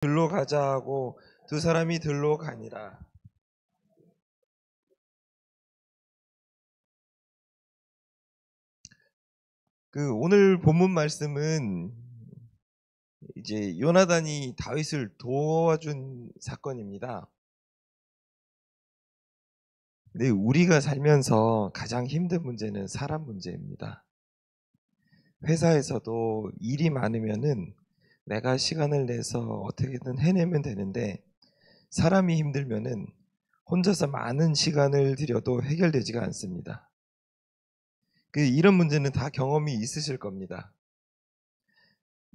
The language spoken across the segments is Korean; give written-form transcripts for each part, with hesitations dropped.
들로 가자 하고 두 사람이 들로 가니라. 오늘 본문 말씀은 이제 요나단이 다윗을 도와준 사건입니다. 근데 우리가 살면서 가장 힘든 문제는 사람 문제입니다. 회사에서도 일이 많으면은 내가 시간을 내서 어떻게든 해내면 되는데, 사람이 힘들면은 혼자서 많은 시간을 들여도 해결되지가 않습니다. 이런 문제는 다 경험이 있으실 겁니다.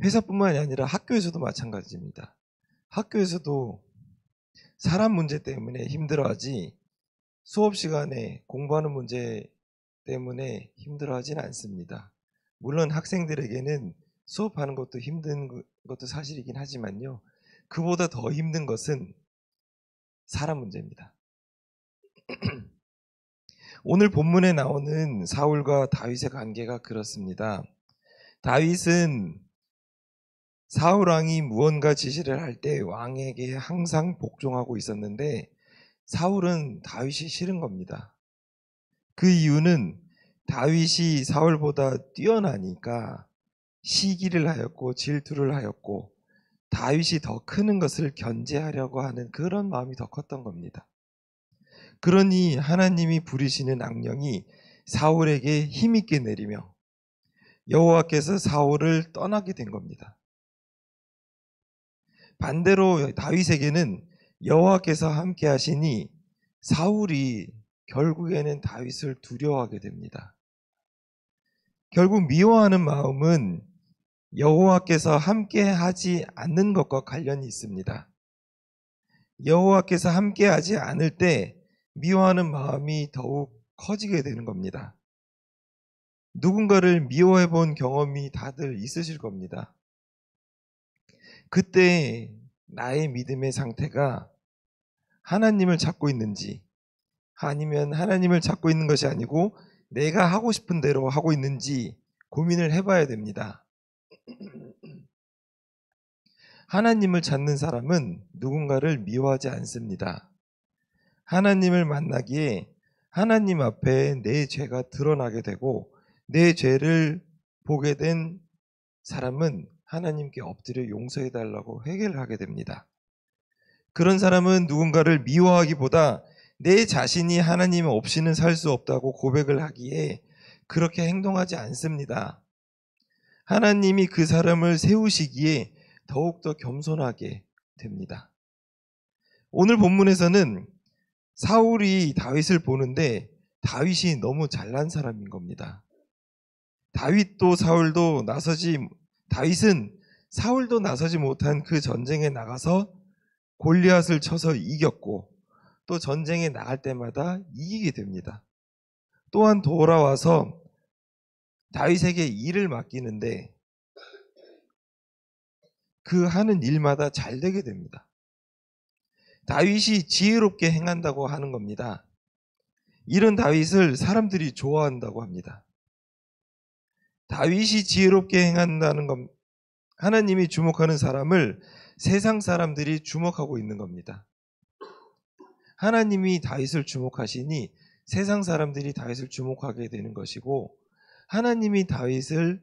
회사뿐만이 아니라 학교에서도 마찬가지입니다. 학교에서도 사람 문제 때문에 힘들어하지 수업 시간에 공부하는 문제 때문에 힘들어하지는 않습니다. 물론 학생들에게는 수업하는 것도 힘든 것도 사실이긴 하지만요, 그보다 더 힘든 것은 사람 문제입니다. 오늘 본문에 나오는 사울과 다윗의 관계가 그렇습니다. 다윗은 사울 왕이 무언가 지시를 할 때 왕에게 항상 복종하고 있었는데, 사울은 다윗이 싫은 겁니다. 그 이유는 다윗이 사울보다 뛰어나니까 시기를 하였고 질투를 하였고, 다윗이 더 크는 것을 견제하려고 하는 그런 마음이 더 컸던 겁니다. 그러니 하나님이 부리시는 악령이 사울에게 힘있게 내리며 여호와께서 사울을 떠나게 된 겁니다. 반대로 다윗에게는 여호와께서 함께 하시니 사울이 결국에는 다윗을 두려워하게 됩니다. 결국 미워하는 마음은 여호와께서 함께 하지 않는 것과 관련이 있습니다. 여호와께서 함께 하지 않을 때 미워하는 마음이 더욱 커지게 되는 겁니다. 누군가를 미워해 본 경험이 다들 있으실 겁니다. 그때 나의 믿음의 상태가 하나님을 찾고 있는지, 아니면 하나님을 찾고 있는 것이 아니고 내가 하고 싶은 대로 하고 있는지 고민을 해봐야 됩니다. 하나님을 찾는 사람은 누군가를 미워하지 않습니다. 하나님을 만나기에 하나님 앞에 내 죄가 드러나게 되고, 내 죄를 보게 된 사람은 하나님께 엎드려 용서해 달라고 회개를 하게 됩니다. 그런 사람은 누군가를 미워하기보다 내 자신이 하나님 없이는 살 수 없다고 고백을 하기에 그렇게 행동하지 않습니다. 하나님이 그 사람을 세우시기에 더욱더 겸손하게 됩니다. 오늘 본문에서는 사울이 다윗을 보는데 다윗이 너무 잘난 사람인 겁니다. 다윗은 사울도 나서지 못한 그 전쟁에 나가서 골리앗을 쳐서 이겼고, 또 전쟁에 나갈 때마다 이기게 됩니다. 또한 돌아와서 다윗에게 일을 맡기는데 그 하는 일마다 잘 되게 됩니다. 다윗이 지혜롭게 행한다고 하는 겁니다. 이런 다윗을 사람들이 좋아한다고 합니다. 다윗이 지혜롭게 행한다는 것, 하나님이 주목하는 사람을 세상 사람들이 주목하고 있는 겁니다. 하나님이 다윗을 주목하시니 세상 사람들이 다윗을 주목하게 되는 것이고, 하나님이 다윗을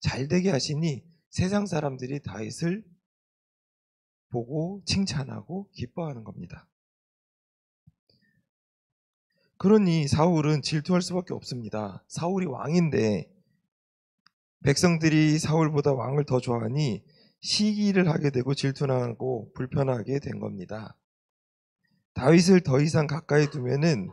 잘되게 하시니 세상 사람들이 다윗을 보고 칭찬하고 기뻐하는 겁니다. 그러니 사울은 질투할 수밖에 없습니다. 사울이 왕인데 백성들이 사울보다 왕을 더 좋아하니 시기를 하게 되고 질투나고 불편하게 된 겁니다. 다윗을 더 이상 가까이 두면은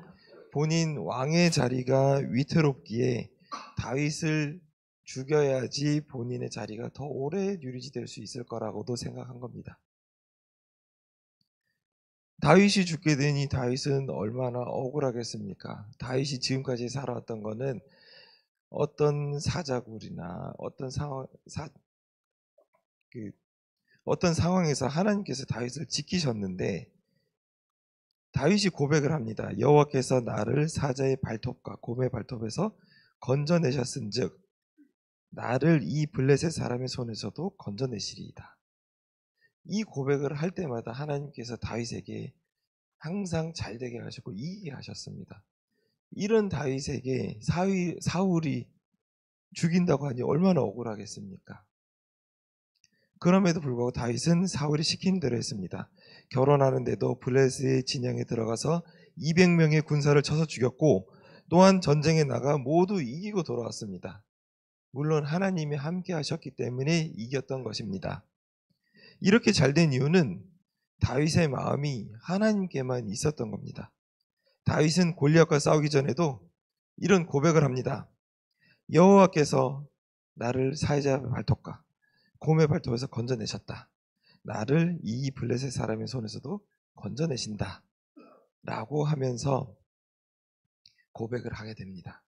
본인 왕의 자리가 위태롭기에 다윗을 죽여야지 본인의 자리가 더 오래 유지될 수 있을 거라고도 생각한 겁니다. 다윗이 죽게 되니 다윗은 얼마나 억울하겠습니까? 다윗이 지금까지 살아왔던 거는 어떤 사자굴이나 어떤 상황에서 하나님께서 다윗을 지키셨는데, 다윗이 고백을 합니다. 여호와께서 나를 사자의 발톱과 곰의 발톱에서 건져내셨은즉 나를 이 블레셋 사람의 손에서도 건져내시리이다. 이 고백을 할 때마다 하나님께서 다윗에게 항상 잘되게 하셨고 이기게 하셨습니다. 이런 다윗에게 사울이 죽인다고 하니 얼마나 억울하겠습니까? 그럼에도 불구하고 다윗은 사울이 시킨 대로 했습니다. 결혼하는데도 블레셋의 진영에 들어가서 200명의 군사를 쳐서 죽였고 또한 전쟁에 나가 모두 이기고 돌아왔습니다. 물론 하나님이 함께 하셨기 때문에 이겼던 것입니다. 이렇게 잘된 이유는 다윗의 마음이 하나님께만 있었던 겁니다. 다윗은 골리앗과 싸우기 전에도 이런 고백을 합니다. 여호와께서 나를 사해자의 발톱과 곰의 발톱에서 건져내셨다. 나를 이 블레셋 사람의 손에서도 건져내신다. 라고 하면서 고백을 하게 됩니다.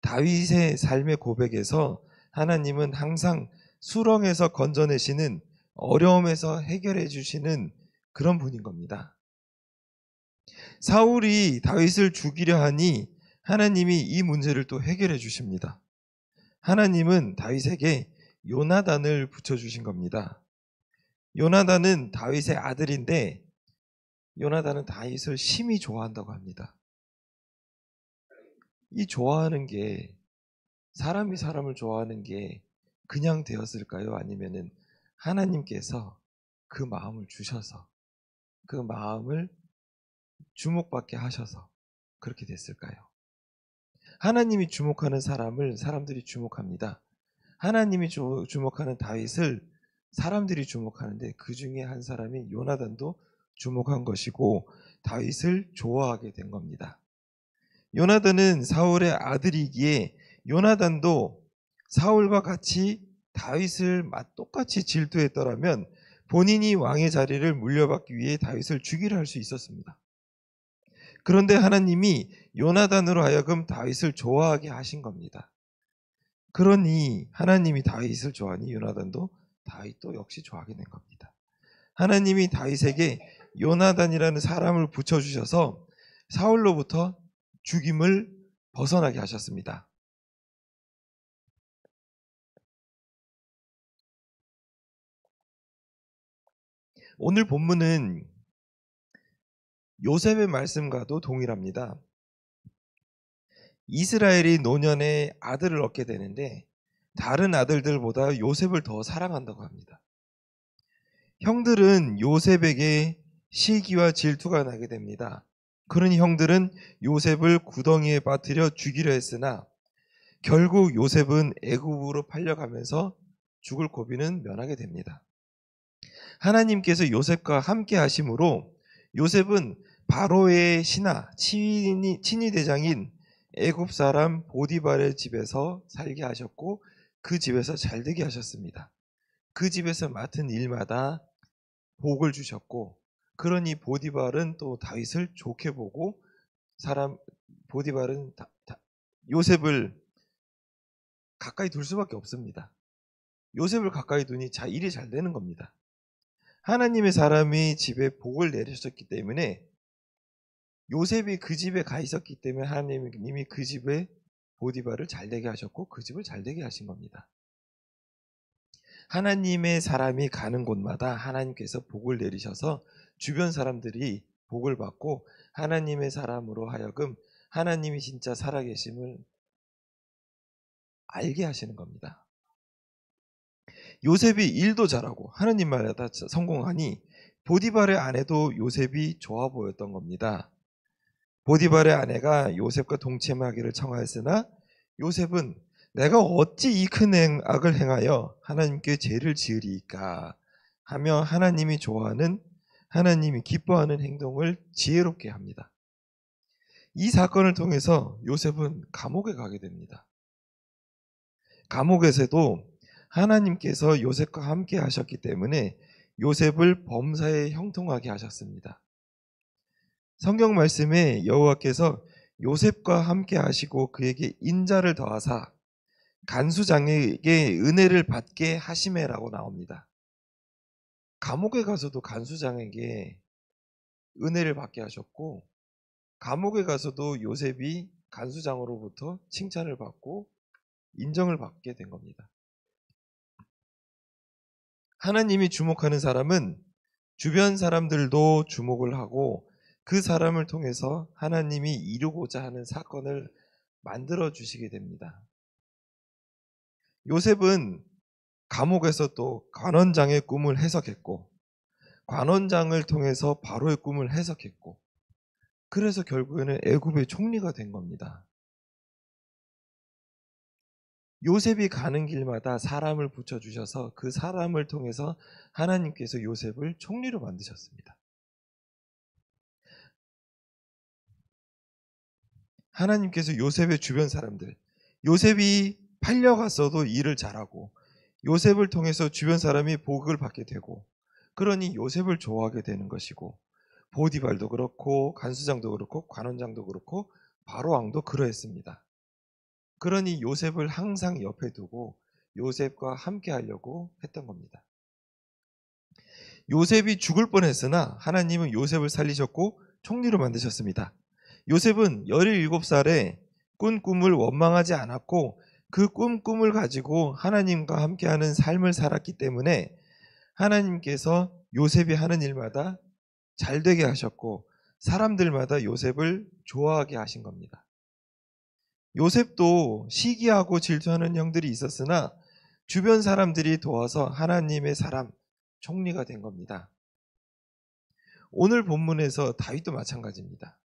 다윗의 삶의 고백에서 하나님은 항상 수렁에서 건져내시는, 어려움에서 해결해 주시는 그런 분인 겁니다. 사울이 다윗을 죽이려 하니 하나님이 이 문제를 또 해결해 주십니다. 하나님은 다윗에게 요나단을 붙여주신 겁니다. 요나단은 다윗의 아들인데 요나단은 다윗을 심히 좋아한다고 합니다. 이 좋아하는 게, 사람이 사람을 좋아하는 게 그냥 되었을까요? 아니면은 하나님께서 그 마음을 주셔서 그 마음을 주목받게 하셔서 그렇게 됐을까요? 하나님이 주목하는 사람을 사람들이 주목합니다. 하나님이 주목하는 다윗을 사람들이 주목하는데 그 중에 한 사람이 요나단도 주목한 것이고 다윗을 좋아하게 된 겁니다. 요나단은 사울의 아들이기에 요나단도 사울과 같이 다윗을 똑같이 질투했더라면 본인이 왕의 자리를 물려받기 위해 다윗을 죽이려 할 수 있었습니다. 그런데 하나님이 요나단으로 하여금 다윗을 좋아하게 하신 겁니다. 그러니 하나님이 다윗을 좋아하니 요나단도 다윗도 역시 좋아하게 된 겁니다. 하나님이 다윗에게 요나단이라는 사람을 붙여주셔서 사울로부터 죽임을 벗어나게 하셨습니다. 오늘 본문은 요셉의 말씀과도 동일합니다. 이스라엘이 노년에 아들을 얻게 되는데 다른 아들들보다 요셉을 더 사랑한다고 합니다. 형들은 요셉에게 시기와 질투가 나게 됩니다. 그러니 형들은 요셉을 구덩이에 빠뜨려 죽이려 했으나 결국 요셉은 애굽으로 팔려가면서 죽을 고비는 면하게 됩니다. 하나님께서 요셉과 함께 하심으로 요셉은 바로의 신하, 친위 대장인 애굽 사람 보디발의 집에서 살게 하셨고 그 집에서 잘되게 하셨습니다. 그 집에서 맡은 일마다 복을 주셨고, 그러니 보디발은 또 다윗을 좋게 보고 보디발은 요셉을 가까이 둘 수밖에 없습니다. 요셉을 가까이 두니 일이 잘 되는 겁니다. 하나님의 사람이 집에 복을 내리셨기 때문에, 요셉이 그 집에 가 있었기 때문에 하나님이 그 집에 보디발을 잘되게 하셨고 그 집을 잘되게 하신 겁니다. 하나님의 사람이 가는 곳마다 하나님께서 복을 내리셔서 주변 사람들이 복을 받고 하나님의 사람으로 하여금 하나님이 진짜 살아계심을 알게 하시는 겁니다. 요셉이 일도 잘하고 하나님 말에다 성공하니 보디발의 아내도 요셉이 좋아 보였던 겁니다. 보디발의 아내가 요셉과 동침하기를 청하였으나 요셉은 내가 어찌 이 큰 악을 행하여 하나님께 죄를 지으리이까 하며 하나님이 좋아하는, 하나님이 기뻐하는 행동을 지혜롭게 합니다. 이 사건을 통해서 요셉은 감옥에 가게 됩니다. 감옥에서도 하나님께서 요셉과 함께 하셨기 때문에 요셉을 범사에 형통하게 하셨습니다. 성경 말씀에 여호와께서 요셉과 함께 하시고 그에게 인자를 더하사 간수장에게 은혜를 받게 하시매라고 나옵니다. 감옥에 가서도 간수장에게 은혜를 받게 하셨고, 감옥에 가서도 요셉이 간수장으로부터 칭찬을 받고 인정을 받게 된 겁니다. 하나님이 주목하는 사람은 주변 사람들도 주목을 하고 그 사람을 통해서 하나님이 이루고자 하는 사건을 만들어 주시게 됩니다. 요셉은 감옥에서 또 관원장의 꿈을 해석했고, 관원장을 통해서 바로의 꿈을 해석했고, 그래서 결국에는 애굽의 총리가 된 겁니다. 요셉이 가는 길마다 사람을 붙여주셔서 그 사람을 통해서 하나님께서 요셉을 총리로 만드셨습니다. 하나님께서 요셉의 주변 사람들, 요셉이 팔려갔어도 일을 잘하고 요셉을 통해서 주변 사람이 복을 받게 되고, 그러니 요셉을 좋아하게 되는 것이고, 보디발도 그렇고 간수장도 그렇고 관원장도 그렇고 바로왕도 그러했습니다. 그러니 요셉을 항상 옆에 두고 요셉과 함께 하려고 했던 겁니다. 요셉이 죽을 뻔했으나 하나님은 요셉을 살리셨고 총리로 만드셨습니다. 요셉은 17살에 꾼 꿈을 원망하지 않았고 그 꿈을 가지고 하나님과 함께하는 삶을 살았기 때문에 하나님께서 요셉이 하는 일마다 잘 되게 하셨고 사람들마다 요셉을 좋아하게 하신 겁니다. 요셉도 시기하고 질투하는 형들이 있었으나 주변 사람들이 도와서 하나님의 사람, 총리가 된 겁니다. 오늘 본문에서 다윗도 마찬가지입니다.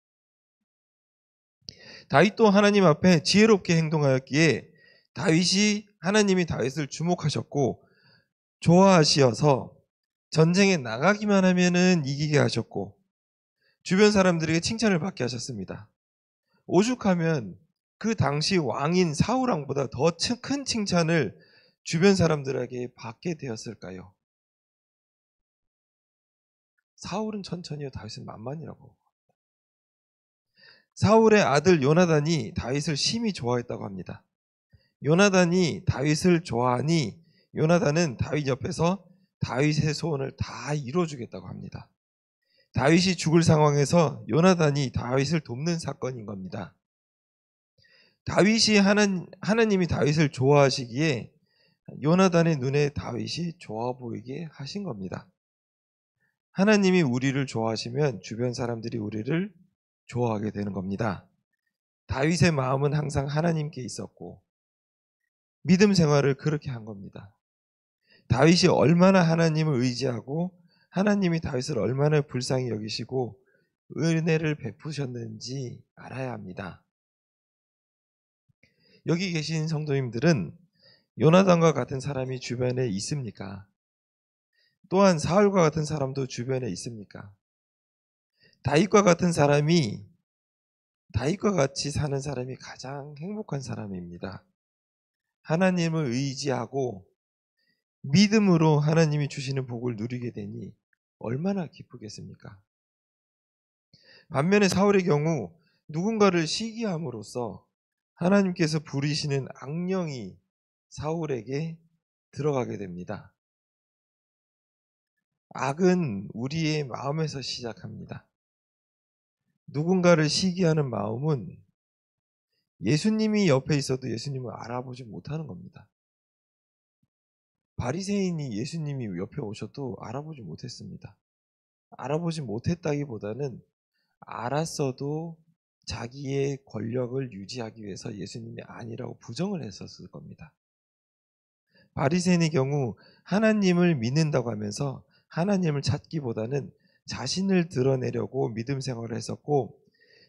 다윗도 하나님 앞에 지혜롭게 행동하였기에 다윗이 하나님이 다윗을 주목하셨고 좋아하시어서 전쟁에 나가기만 하면은 이기게 하셨고 주변 사람들에게 칭찬을 받게 하셨습니다. 오죽하면 그 당시 왕인 사울왕보다 더 큰 칭찬을 주변 사람들에게 받게 되었을까요? 사울은 천천히요, 다윗은 만만이라고. 사울의 아들 요나단이 다윗을 심히 좋아했다고 합니다. 요나단이 다윗을 좋아하니 요나단은 다윗 옆에서 다윗의 소원을 다 이루어주겠다고 합니다. 다윗이 죽을 상황에서 요나단이 다윗을 돕는 사건인 겁니다. 다윗이 하나님이 다윗을 좋아하시기에 요나단의 눈에 다윗이 좋아 보이게 하신 겁니다. 하나님이 우리를 좋아하시면 주변 사람들이 우리를 좋아하게 되는 겁니다. 다윗의 마음은 항상 하나님께 있었고 믿음 생활을 그렇게 한 겁니다. 다윗이 얼마나 하나님을 의지하고 하나님이 다윗을 얼마나 불쌍히 여기시고 은혜를 베푸셨는지 알아야 합니다. 여기 계신 성도님들은 요나단과 같은 사람이 주변에 있습니까? 또한 사울과 같은 사람도 주변에 있습니까? 다윗과 같이 사는 사람이 가장 행복한 사람입니다. 하나님을 의지하고 믿음으로 하나님이 주시는 복을 누리게 되니 얼마나 기쁘겠습니까? 반면에 사울의 경우 누군가를 시기함으로써 하나님께서 부리시는 악령이 사울에게 들어가게 됩니다. 악은 우리의 마음에서 시작합니다. 누군가를 시기하는 마음은 예수님이 옆에 있어도 예수님을 알아보지 못하는 겁니다. 바리새인이 예수님이 옆에 오셔도 알아보지 못했습니다. 알아보지 못했다기보다는 알았어도 자기의 권력을 유지하기 위해서 예수님이 아니라고 부정을 했었을 겁니다. 바리새인의 경우 하나님을 믿는다고 하면서 하나님을 찾기보다는 자신을 드러내려고 믿음 생활을 했었고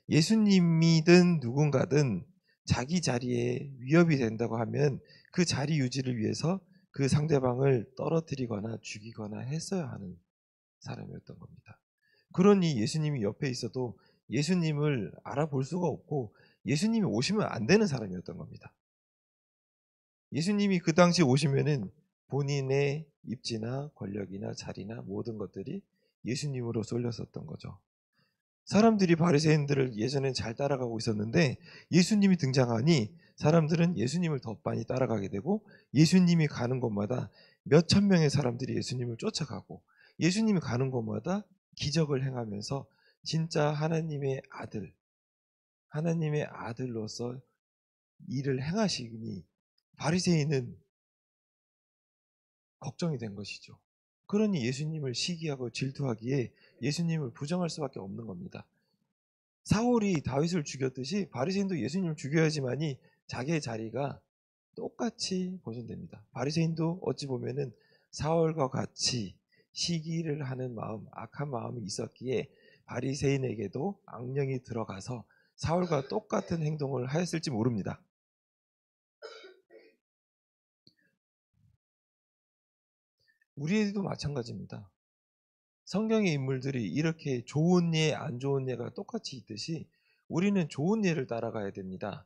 예수님이든 누군가든 자기 자리에 위협이 된다고 하면 그 자리 유지를 위해서 그 상대방을 떨어뜨리거나 죽이거나 했어야 하는 사람이었던 겁니다. 그러니 예수님이 옆에 있어도 예수님을 알아볼 수가 없고 예수님이 오시면 안 되는 사람이었던 겁니다. 예수님이 그 당시 오시면은 본인의 입지나 권력이나 자리나 모든 것들이 예수님으로 쏠렸었던 거죠. 사람들이 바리새인들을 예전엔 잘 따라가고 있었는데 예수님이 등장하니 사람들은 예수님을 더 많이 따라가게 되고 예수님이 가는 곳마다 몇천 명의 사람들이 예수님을 쫓아가고 예수님이 가는 곳마다 기적을 행하면서 진짜 하나님의 아들로서 일을 행하시니 바리새인은 걱정이 된 것이죠. 그러니 예수님을 시기하고 질투하기에 예수님을 부정할 수밖에 없는 겁니다. 사울이 다윗을 죽였듯이 바리새인도 예수님을 죽여야지만이 자기의 자리가 똑같이 보존됩니다. 바리새인도 어찌 보면은 사울과 같이 시기를 하는 마음, 악한 마음이 있었기에 바리새인에게도 악령이 들어가서 사울과 똑같은 행동을 하였을지 모릅니다. 우리에게도 마찬가지입니다. 성경의 인물들이 이렇게 좋은 예, 안 좋은 예가 똑같이 있듯이 우리는 좋은 예를 따라가야 됩니다.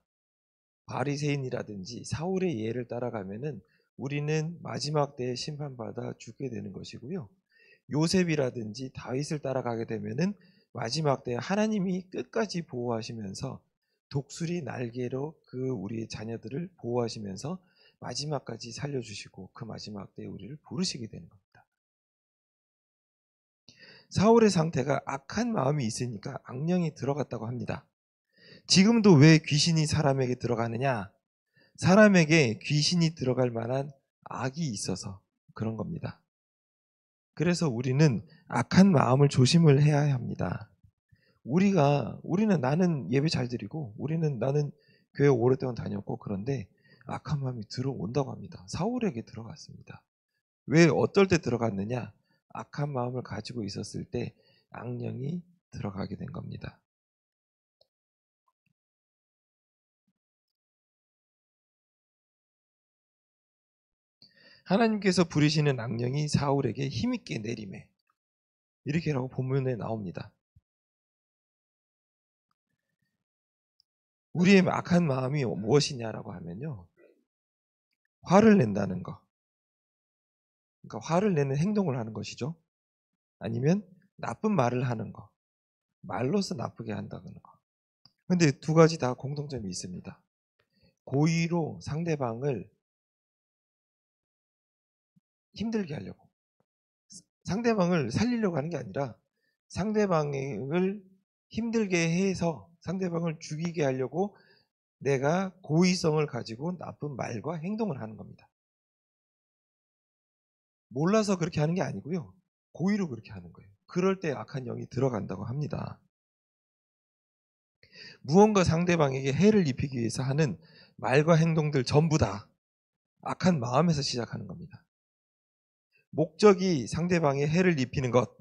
바리새인이라든지 사울의 예를 따라가면은 우리는 마지막 때에 심판받아 죽게 되는 것이고요. 요셉이라든지 다윗을 따라가게 되면은 마지막 때에 하나님이 끝까지 보호하시면서 독수리 날개로 그 우리의 자녀들을 보호하시면서 마지막까지 살려주시고 그 마지막 때에 우리를 부르시게 되는 겁니다. 사울의 상태가 악한 마음이 있으니까 악령이 들어갔다고 합니다. 지금도 왜 귀신이 사람에게 들어가느냐? 사람에게 귀신이 들어갈 만한 악이 있어서 그런 겁니다. 그래서 우리는 악한 마음을 조심을 해야 합니다. 우리는 나는 예배 잘 드리고 나는 교회 오랫동안 다녔고 그런데 악한 마음이 들어온다고 합니다. 사울에게 들어갔습니다. 왜 어떨 때 들어갔느냐? 악한 마음을 가지고 있었을 때 악령이 들어가게 된 겁니다. 하나님께서 부리시는 악령이 사울에게 힘있게 내림에 이렇게라고 본문에 나옵니다. 우리의 악한 마음이 무엇이냐라고 하면요. 화를 낸다는 거. 그러니까 화를 내는 행동을 하는 것이죠. 아니면 나쁜 말을 하는 거. 말로서 나쁘게 한다는 거. 근데 두 가지 다 공통점이 있습니다. 고의로 상대방을 힘들게 하려고. 상대방을 살리려고 하는 게 아니라 상대방을 힘들게 해서 상대방을 죽이게 하려고 내가 고의성을 가지고 나쁜 말과 행동을 하는 겁니다. 몰라서 그렇게 하는 게 아니고요. 고의로 그렇게 하는 거예요. 그럴 때 악한 영이 들어간다고 합니다. 무언가 상대방에게 해를 입히기 위해서 하는 말과 행동들 전부 다 악한 마음에서 시작하는 겁니다. 목적이 상대방에 해를 입히는 것,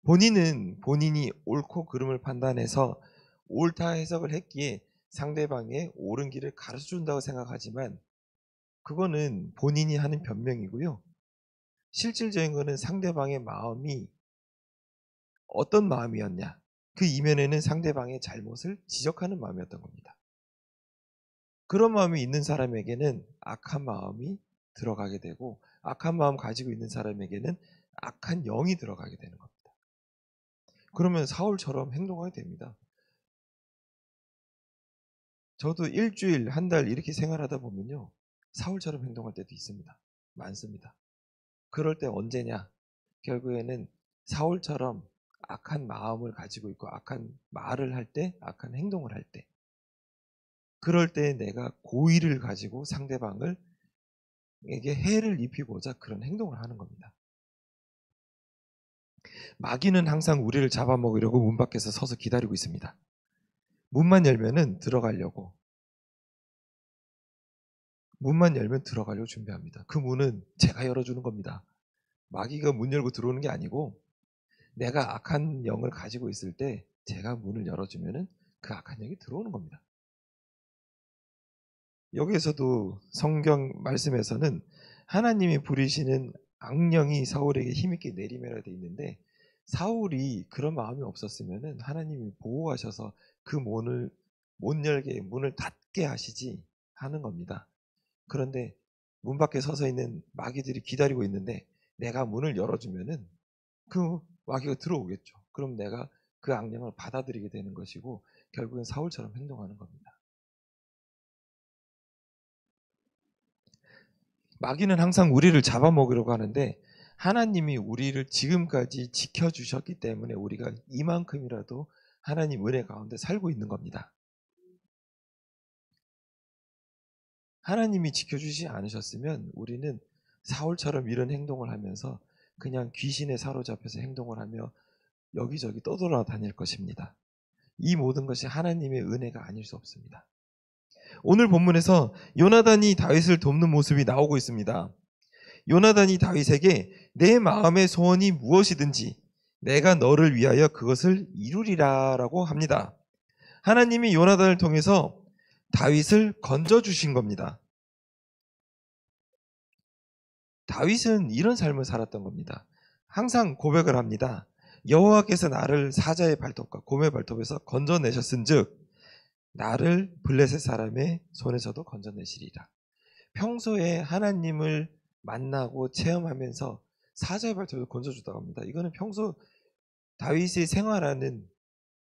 본인은 본인이 옳고 그름을 판단해서 옳다 해석을 했기에 상대방의 옳은 길을 가르쳐 준다고 생각하지만 그거는 본인이 하는 변명이고요. 실질적인 거는 상대방의 마음이 어떤 마음이었냐. 그 이면에는 상대방의 잘못을 지적하는 마음이었던 겁니다. 그런 마음이 있는 사람에게는 악한 마음이 들어가게 되고 악한 마음 가지고 있는 사람에게는 악한 영이 들어가게 되는 겁니다. 그러면 사울처럼 행동하게 됩니다. 저도 일주일, 한 달 이렇게 생활하다 보면요. 사울처럼 행동할 때도 있습니다. 많습니다. 그럴 때 언제냐? 결국에는 사울처럼 악한 마음을 가지고 있고 악한 말을 할 때, 악한 행동을 할 때. 그럴 때 내가 고의를 가지고 상대방을 에게 해를 입히고자 그런 행동을 하는 겁니다. 마귀는 항상 우리를 잡아먹으려고 문 밖에서 서서 기다리고 있습니다. 문만 열면은 들어가려고. 문만 열면 들어가려고 준비합니다. 그 문은 제가 열어주는 겁니다. 마귀가 문 열고 들어오는 게 아니고 내가 악한 영을 가지고 있을 때 제가 문을 열어주면은 그 악한 영이 들어오는 겁니다. 여기에서도 성경 말씀에서는 하나님이 부리시는 악령이 사울에게 힘있게 내리매라 되어 있는데 사울이 그런 마음이 없었으면은 하나님이 보호하셔서 그 문을 못 열게 문을 닫게 하시지 하는 겁니다. 그런데 문 밖에 서서 있는 마귀들이 기다리고 있는데 내가 문을 열어주면은 그 마귀가 들어오겠죠. 그럼 내가 그 악령을 받아들이게 되는 것이고 결국엔 사울처럼 행동하는 겁니다. 마귀는 항상 우리를 잡아먹으려고 하는데 하나님이 우리를 지금까지 지켜주셨기 때문에 우리가 이만큼이라도 하나님 은혜 가운데 살고 있는 겁니다. 하나님이 지켜주시지 않으셨으면 우리는 사울처럼 이런 행동을 하면서 그냥 귀신에 사로잡혀서 행동을 하며 여기저기 떠돌아다닐 것입니다. 이 모든 것이 하나님의 은혜가 아닐 수 없습니다. 오늘 본문에서 요나단이 다윗을 돕는 모습이 나오고 있습니다. 요나단이 다윗에게 내 마음의 소원이 무엇이든지 내가 너를 위하여 그것을 이루리라 라고 합니다. 하나님이 요나단을 통해서 다윗을 건져주신 겁니다. 다윗은 이런 삶을 살았던 겁니다. 항상 고백을 합니다. 여호와께서 나를 사자의 발톱과 곰의 발톱에서 건져내셨은즉 나를 블레셋 사람의 손에서도 건져내시리라. 평소에 하나님을 만나고 체험하면서 사자의 발톱을 건져주다고 합니다. 이거는 평소 다윗이 생활하는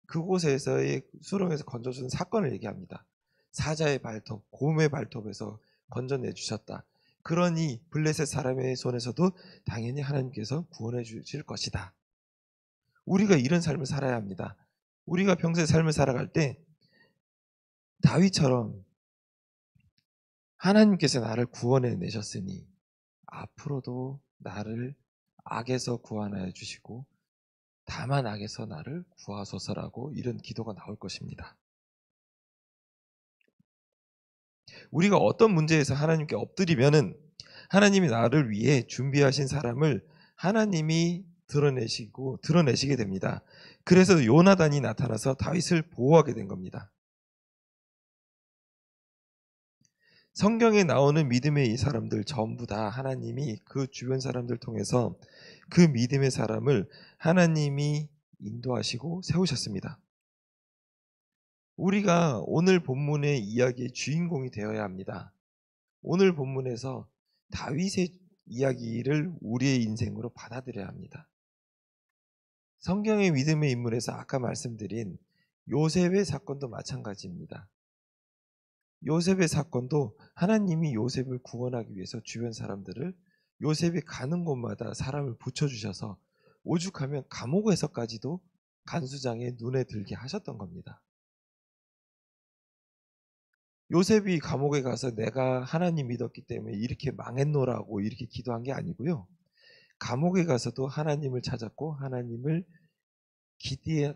그곳에서의 수렁에서 건져주는 사건을 얘기합니다. 사자의 발톱, 곰의 발톱에서 건져내 주셨다. 그러니 블레셋 사람의 손에서도 당연히 하나님께서 구원해 주실 것이다. 우리가 이런 삶을 살아야 합니다. 우리가 평소에 삶을 살아갈 때 다윗처럼 하나님께서 나를 구원해 내셨으니 앞으로도 나를 악에서 구원하여 주시고 다만 악에서 나를 구하소서라고 이런 기도가 나올 것입니다. 우리가 어떤 문제에서 하나님께 엎드리면은 하나님이 나를 위해 준비하신 사람을 하나님이 드러내시게 됩니다. 그래서 요나단이 나타나서 다윗을 보호하게 된 겁니다. 성경에 나오는 믿음의 이 사람들 전부 다 하나님이 그 주변 사람들 통해서 그 믿음의 사람을 하나님이 인도하시고 세우셨습니다. 우리가 오늘 본문의 이야기의 주인공이 되어야 합니다. 오늘 본문에서 다윗의 이야기를 우리의 인생으로 받아들여야 합니다. 성경의 믿음의 인물에서 아까 말씀드린 요셉의 사건도 마찬가지입니다. 요셉의 사건도 하나님이 요셉을 구원하기 위해서 주변 사람들을 요셉이 가는 곳마다 사람을 붙여주셔서 오죽하면 감옥에서까지도 간수장의 눈에 들게 하셨던 겁니다. 요셉이 감옥에 가서 내가 하나님 믿었기 때문에 이렇게 망했노라고 이렇게 기도한 게 아니고요. 감옥에 가서도 하나님을 찾았고 하나님을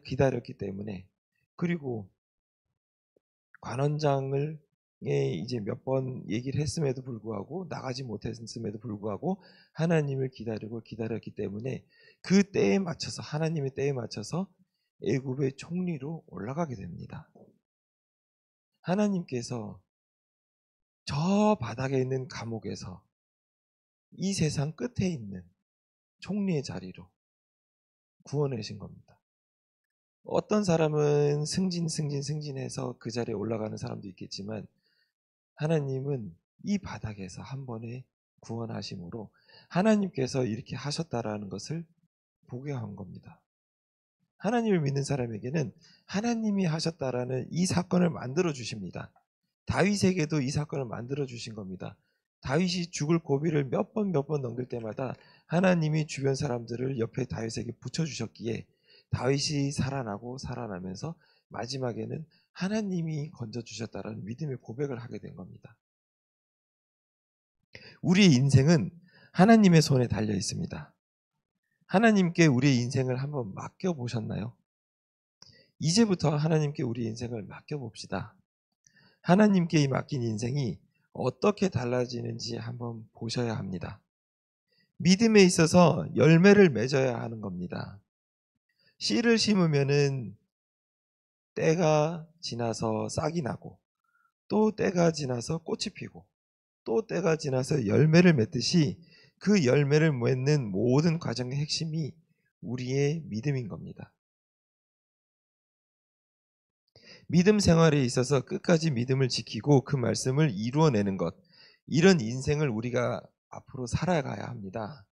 기다렸기 때문에, 그리고 관원장을 이제 몇 번 얘기를 했음에도 불구하고 나가지 못했음에도 불구하고 하나님을 기다렸기 때문에 그 때에 맞춰서 하나님의 때에 맞춰서 애굽의 총리로 올라가게 됩니다. 하나님께서 저 바닥에 있는 감옥에서 이 세상 끝에 있는 총리의 자리로 구원하신 겁니다. 어떤 사람은 승진해서 그 자리에 올라가는 사람도 있겠지만 하나님은 이 바닥에서 한 번에 구원하심으로 하나님께서 이렇게 하셨다라는 것을 보게 한 겁니다. 하나님을 믿는 사람에게는 하나님이 하셨다라는 이 사건을 만들어 주십니다. 다윗에게도 이 사건을 만들어 주신 겁니다. 다윗이 죽을 고비를 몇 번 넘길 때마다 하나님이 주변 사람들을 옆에 다윗에게 붙여주셨기에 다윗이 살아나면서 마지막에는 하나님이 건져주셨다라는 믿음의 고백을 하게 된 겁니다. 우리의 인생은 하나님의 손에 달려 있습니다. 하나님께 우리의 인생을 한번 맡겨보셨나요? 이제부터 하나님께 우리 인생을 맡겨봅시다. 하나님께 이 맡긴 인생이 어떻게 달라지는지 한번 보셔야 합니다. 믿음에 있어서 열매를 맺어야 하는 겁니다. 씨를 심으면은 때가 지나서 싹이 나고 또 때가 지나서 꽃이 피고 또 때가 지나서 열매를 맺듯이 그 열매를 맺는 모든 과정의 핵심이 우리의 믿음인 겁니다. 믿음 생활에 있어서 끝까지 믿음을 지키고 그 말씀을 이루어내는 것, 이런 인생을 우리가 앞으로 살아가야 합니다.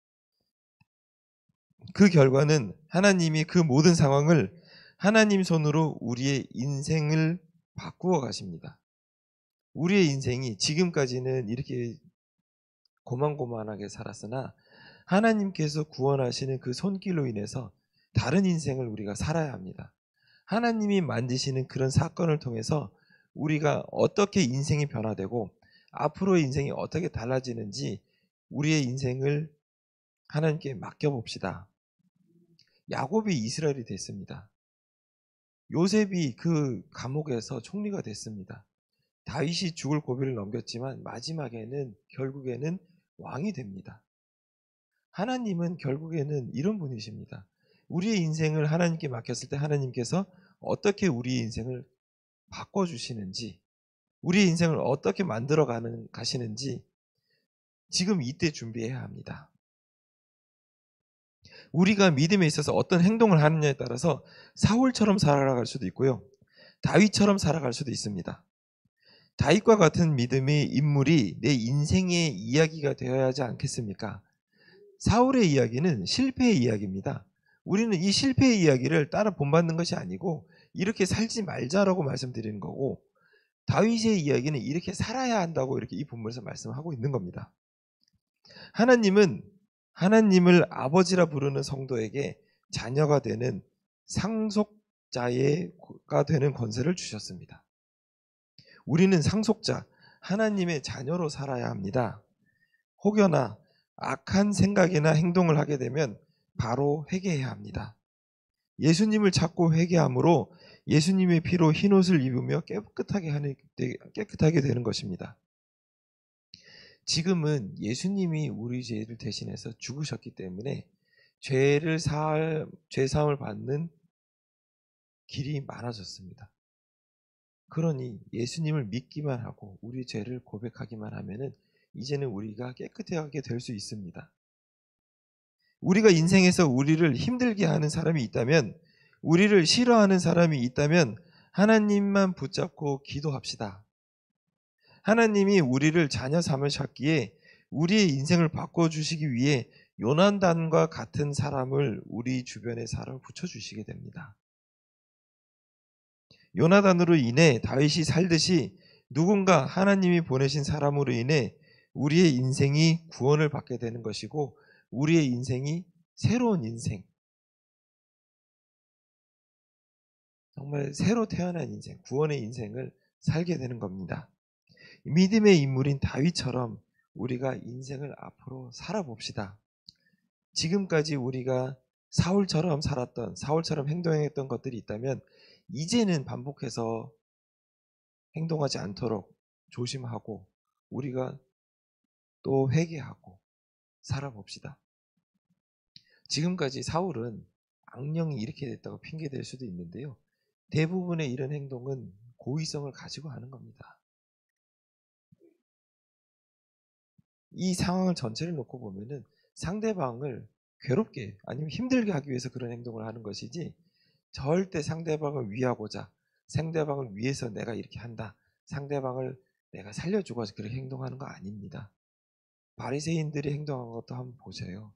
그 결과는 하나님이 그 모든 상황을 하나님 손으로 우리의 인생을 바꾸어 가십니다. 우리의 인생이 지금까지는 이렇게 고만고만하게 살았으나 하나님께서 구원하시는 그 손길로 인해서 다른 인생을 우리가 살아야 합니다. 하나님이 만드시는 그런 사건을 통해서 우리가 어떻게 인생이 변화되고 앞으로의 인생이 어떻게 달라지는지 우리의 인생을 하나님께 맡겨봅시다. 야곱이 이스라엘이 됐습니다. 요셉이 그 감옥에서 총리가 됐습니다. 다윗이 죽을 고비를 넘겼지만 마지막에는 결국에는 왕이 됩니다. 하나님은 결국에는 이런 분이십니다. 우리의 인생을 하나님께 맡겼을 때 하나님께서 어떻게 우리의 인생을 바꿔주시는지, 우리의 인생을 어떻게 만들어 가시는지 지금 이때 준비해야 합니다. 우리가 믿음에 있어서 어떤 행동을 하느냐에 따라서 사울처럼 살아갈 수도 있고요. 다윗처럼 살아갈 수도 있습니다. 다윗과 같은 믿음의 인물이 내 인생의 이야기가 되어야 하지 않겠습니까? 사울의 이야기는 실패의 이야기입니다. 우리는 이 실패의 이야기를 따라 본받는 것이 아니고 이렇게 살지 말자라고 말씀드리는 거고, 다윗의 이야기는 이렇게 살아야 한다고 이렇게 이 본문에서 말씀하고 있는 겁니다. 하나님은 하나님을 아버지라 부르는 성도에게 자녀가 되는 상속자가 되는 권세를 주셨습니다. 우리는 상속자, 하나님의 자녀로 살아야 합니다. 혹여나 악한 생각이나 행동을 하게 되면 바로 회개해야 합니다. 예수님을 찾고 회개함으로 예수님의 피로 흰옷을 입으며 깨끗하게 되는 것입니다. 지금은 예수님이 우리 죄를 대신해서 죽으셨기 때문에 죄사함을 받는 길이 많아졌습니다. 그러니 예수님을 믿기만 하고 우리 죄를 고백하기만 하면은 이제는 우리가 깨끗하게 될 수 있습니다. 우리가 인생에서 우리를 힘들게 하는 사람이 있다면, 우리를 싫어하는 사람이 있다면 하나님만 붙잡고 기도합시다. 하나님이 우리를 자녀 삼으셨기에 우리의 인생을 바꿔주시기 위해 요난단과 같은 사람을 우리 주변에 붙여주시게 됩니다. 요나단으로 인해 다윗이 살듯이 누군가 하나님이 보내신 사람으로 인해 우리의 인생이 구원을 받게 되는 것이고, 우리의 인생이 새로운 인생, 정말 새로 태어난 인생, 구원의 인생을 살게 되는 겁니다. 믿음의 인물인 다윗처럼 우리가 인생을 앞으로 살아봅시다. 지금까지 우리가 사울처럼 행동했던 것들이 있다면 이제는 반복해서 행동하지 않도록 조심하고 우리가 또 회개하고 살아봅시다. 지금까지 사울은 악령이 이렇게 됐다고 핑계댈 수도 있는데요. 대부분의 이런 행동은 고의성을 가지고 하는 겁니다. 이 상황을 전체를 놓고 보면은 상대방을 괴롭게 아니면 힘들게 하기 위해서 그런 행동을 하는 것이지, 절대 상대방을 위하고자, 상대방을 위해서 내가 이렇게 한다, 상대방을 내가 살려주고 그렇게 행동하는 거 아닙니다. 바리새인들이 행동한 것도 한번 보세요.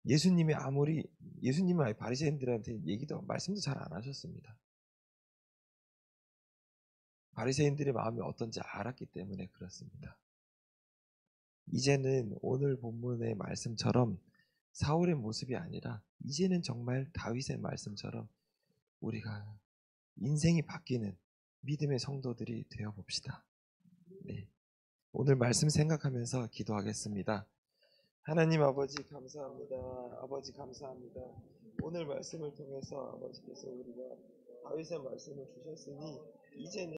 예수님은 바리새인들한테 말씀도 잘 안 하셨습니다. 바리새인들의 마음이 어떤지 알았기 때문에 그렇습니다. 이제는 오늘 본문의 말씀처럼 사울의 모습이 아니라 이제는 정말 다윗의 말씀처럼 우리가 인생이 바뀌는 믿음의 성도들이 되어봅시다. 네. 오늘 말씀 생각하면서 기도하겠습니다. 하나님 아버지 감사합니다. 아버지 감사합니다. 오늘 말씀을 통해서 아버지께서 우리가 다윗의 말씀을 주셨으니 이제는